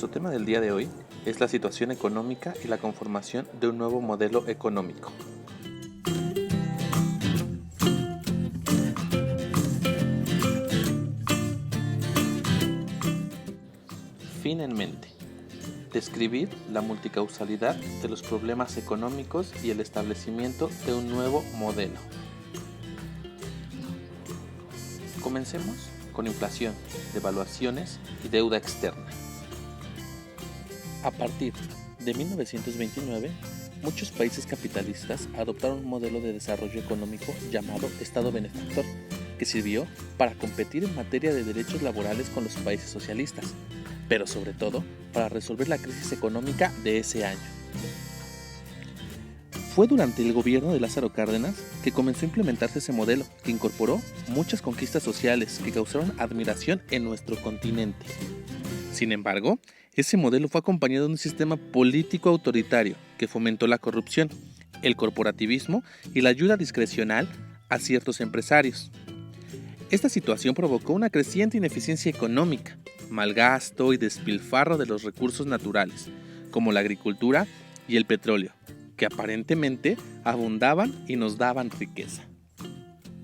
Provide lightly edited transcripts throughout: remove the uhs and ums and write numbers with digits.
Nuestro tema del día de hoy es la situación económica y la conformación de un nuevo modelo económico. Fin en mente. Describir la multicausalidad de los problemas económicos y el establecimiento de un nuevo modelo. Comencemos con inflación, devaluaciones y deuda externa. A partir de 1929, muchos países capitalistas adoptaron un modelo de desarrollo económico llamado Estado benefactor, que sirvió para competir en materia de derechos laborales con los países socialistas, pero sobre todo para resolver la crisis económica de ese año. Fue durante el gobierno de Lázaro Cárdenas que comenzó a implementarse ese modelo, que incorporó muchas conquistas sociales que causaron admiración en nuestro continente. Sin embargo, ese modelo fue acompañado de un sistema político autoritario que fomentó la corrupción, el corporativismo y la ayuda discrecional a ciertos empresarios. Esta situación provocó una creciente ineficiencia económica, malgasto y despilfarro de los recursos naturales, como la agricultura y el petróleo, que aparentemente abundaban y nos daban riqueza.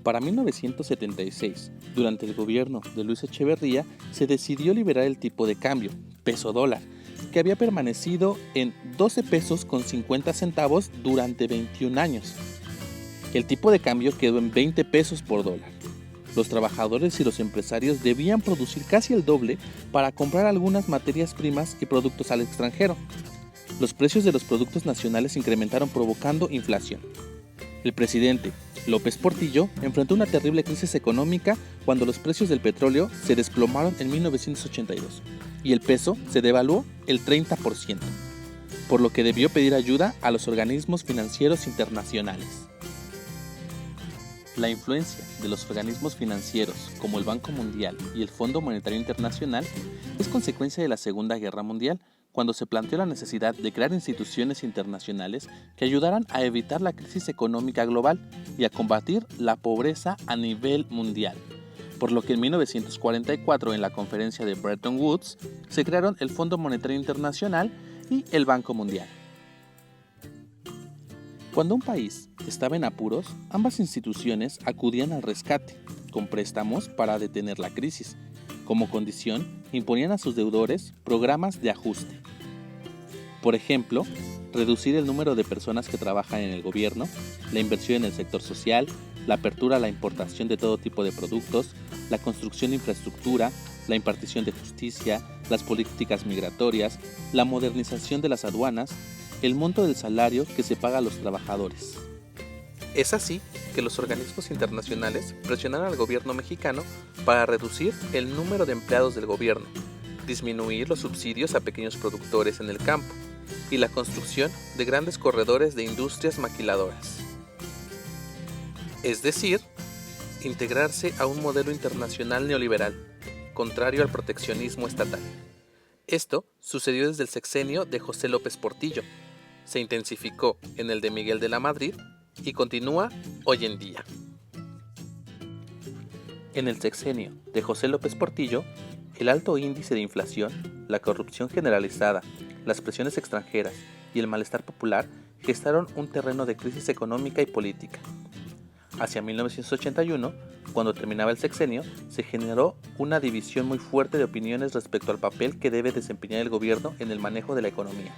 Para 1976, durante el gobierno de Luis Echeverría, se decidió liberar el tipo de cambio, peso dólar, que había permanecido en 12 pesos con 50 centavos durante 21 años. El tipo de cambio quedó en 20 pesos por dólar. Los trabajadores y los empresarios debían producir casi el doble para comprar algunas materias primas y productos al extranjero. Los precios de los productos nacionales se incrementaron provocando inflación. El presidente López Portillo enfrentó una terrible crisis económica cuando los precios del petróleo se desplomaron en 1982 y el peso se devaluó el 30%, por lo que debió pedir ayuda a los organismos financieros internacionales. La influencia de los organismos financieros como el Banco Mundial y el Fondo Monetario Internacional es consecuencia de la Segunda Guerra Mundial, cuando se planteó la necesidad de crear instituciones internacionales que ayudaran a evitar la crisis económica global y a combatir la pobreza a nivel mundial, por lo que en 1944 en la conferencia de Bretton Woods se crearon el Fondo Monetario Internacional y el Banco Mundial. Cuando un país estaba en apuros, ambas instituciones acudían al rescate, con préstamos para detener la crisis. Como condición, imponían a sus deudores programas de ajuste. Por ejemplo, reducir el número de personas que trabajan en el gobierno, la inversión en el sector social, la apertura a la importación de todo tipo de productos, la construcción de infraestructura, la impartición de justicia, las políticas migratorias, la modernización de las aduanas, el monto del salario que se paga a los trabajadores. Es así que los organismos internacionales presionaron al gobierno mexicano para reducir el número de empleados del gobierno, disminuir los subsidios a pequeños productores en el campo y la construcción de grandes corredores de industrias maquiladoras. Es decir, integrarse a un modelo internacional neoliberal, contrario al proteccionismo estatal. Esto sucedió desde el sexenio de José López Portillo, se intensificó en el de Miguel de la Madrid y continúa hoy en día. En el sexenio de José López Portillo, el alto índice de inflación, la corrupción generalizada, las presiones extranjeras y el malestar popular gestaron un terreno de crisis económica y política. Hacia 1981, cuando terminaba el sexenio, se generó una división muy fuerte de opiniones respecto al papel que debe desempeñar el gobierno en el manejo de la economía.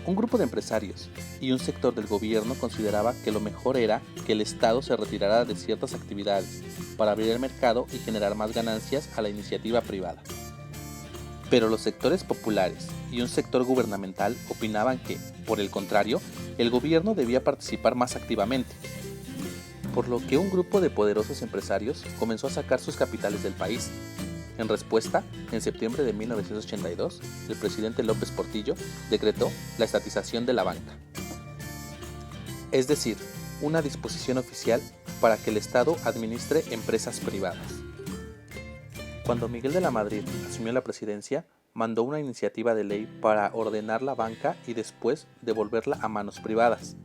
Un grupo de empresarios y un sector del gobierno consideraba que lo mejor era que el Estado se retirara de ciertas actividades para abrir el mercado y generar más ganancias a la iniciativa privada. Pero los sectores populares y un sector gubernamental opinaban que, por el contrario, el gobierno debía participar más activamente, por lo que un grupo de poderosos empresarios comenzó a sacar sus capitales del país. En respuesta, en septiembre de 1982, el presidente López Portillo decretó la estatización de la banca. Es decir, una disposición oficial para que el Estado administre empresas privadas. Cuando Miguel de la Madrid asumió la presidencia, mandó una iniciativa de ley para ordenar la banca y después devolverla a manos privadas.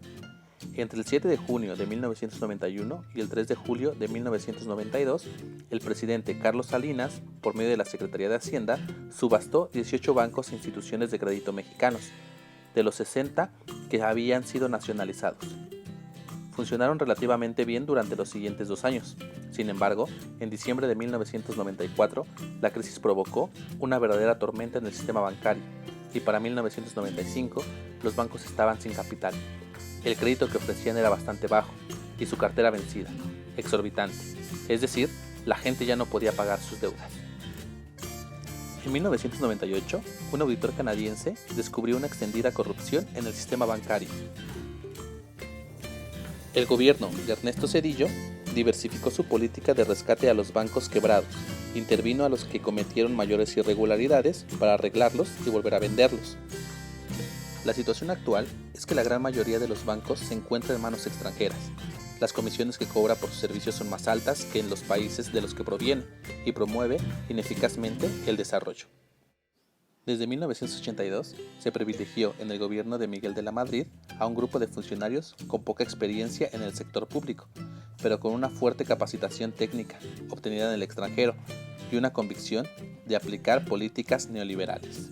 Entre el 7 de junio de 1991 y el 3 de julio de 1992, el presidente Carlos Salinas, por medio de la Secretaría de Hacienda, subastó 18 bancos e instituciones de crédito mexicanos, de los 60 que habían sido nacionalizados. Funcionaron relativamente bien durante los siguientes 2 años. Sin embargo, en diciembre de 1994, la crisis provocó una verdadera tormenta en el sistema bancario, y para 1995 los bancos estaban sin capital. El crédito que ofrecían era bastante bajo y su cartera vencida, exorbitante, es decir, la gente ya no podía pagar sus deudas. En 1998, un auditor canadiense descubrió una extendida corrupción en el sistema bancario. El gobierno de Ernesto Zedillo diversificó su política de rescate a los bancos quebrados, intervino a los que cometieron mayores irregularidades para arreglarlos y volver a venderlos. La situación actual es que la gran mayoría de los bancos se encuentra en manos extranjeras. Las comisiones que cobra por sus servicios son más altas que en los países de los que proviene y promueve ineficazmente el desarrollo. Desde 1982 se privilegió en el gobierno de Miguel de la Madrid a un grupo de funcionarios con poca experiencia en el sector público, pero con una fuerte capacitación técnica obtenida en el extranjero y una convicción de aplicar políticas neoliberales.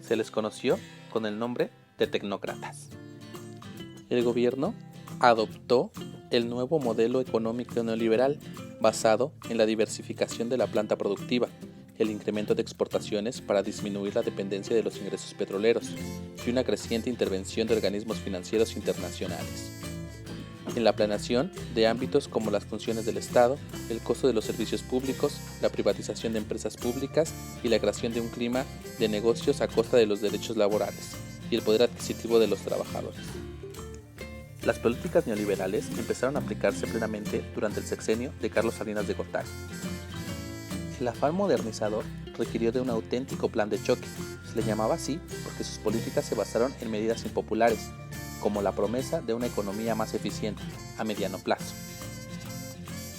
Se les conoció con el nombre de tecnócratas. El gobierno adoptó el nuevo modelo económico neoliberal basado en la diversificación de la planta productiva, el incremento de exportaciones para disminuir la dependencia de los ingresos petroleros y una creciente intervención de organismos financieros internacionales. En la planeación de ámbitos como las funciones del Estado, el costo de los servicios públicos, la privatización de empresas públicas y la creación de un clima de negocios a costa de los derechos laborales y el poder adquisitivo de los trabajadores. Las políticas neoliberales empezaron a aplicarse plenamente durante el sexenio de Carlos Salinas de Gortari. El afán modernizador requirió de un auténtico plan de choque. Se le llamaba así porque sus políticas se basaron en medidas impopulares, como la promesa de una economía más eficiente a mediano plazo.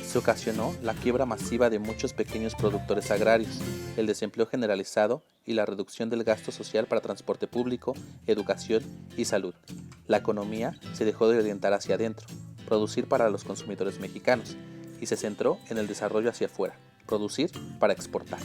Se ocasionó la quiebra masiva de muchos pequeños productores agrarios, el desempleo generalizado y la reducción del gasto social para transporte público, educación y salud. La economía se dejó de orientar hacia adentro, producir para los consumidores mexicanos, y se centró en el desarrollo hacia afuera, producir para exportar.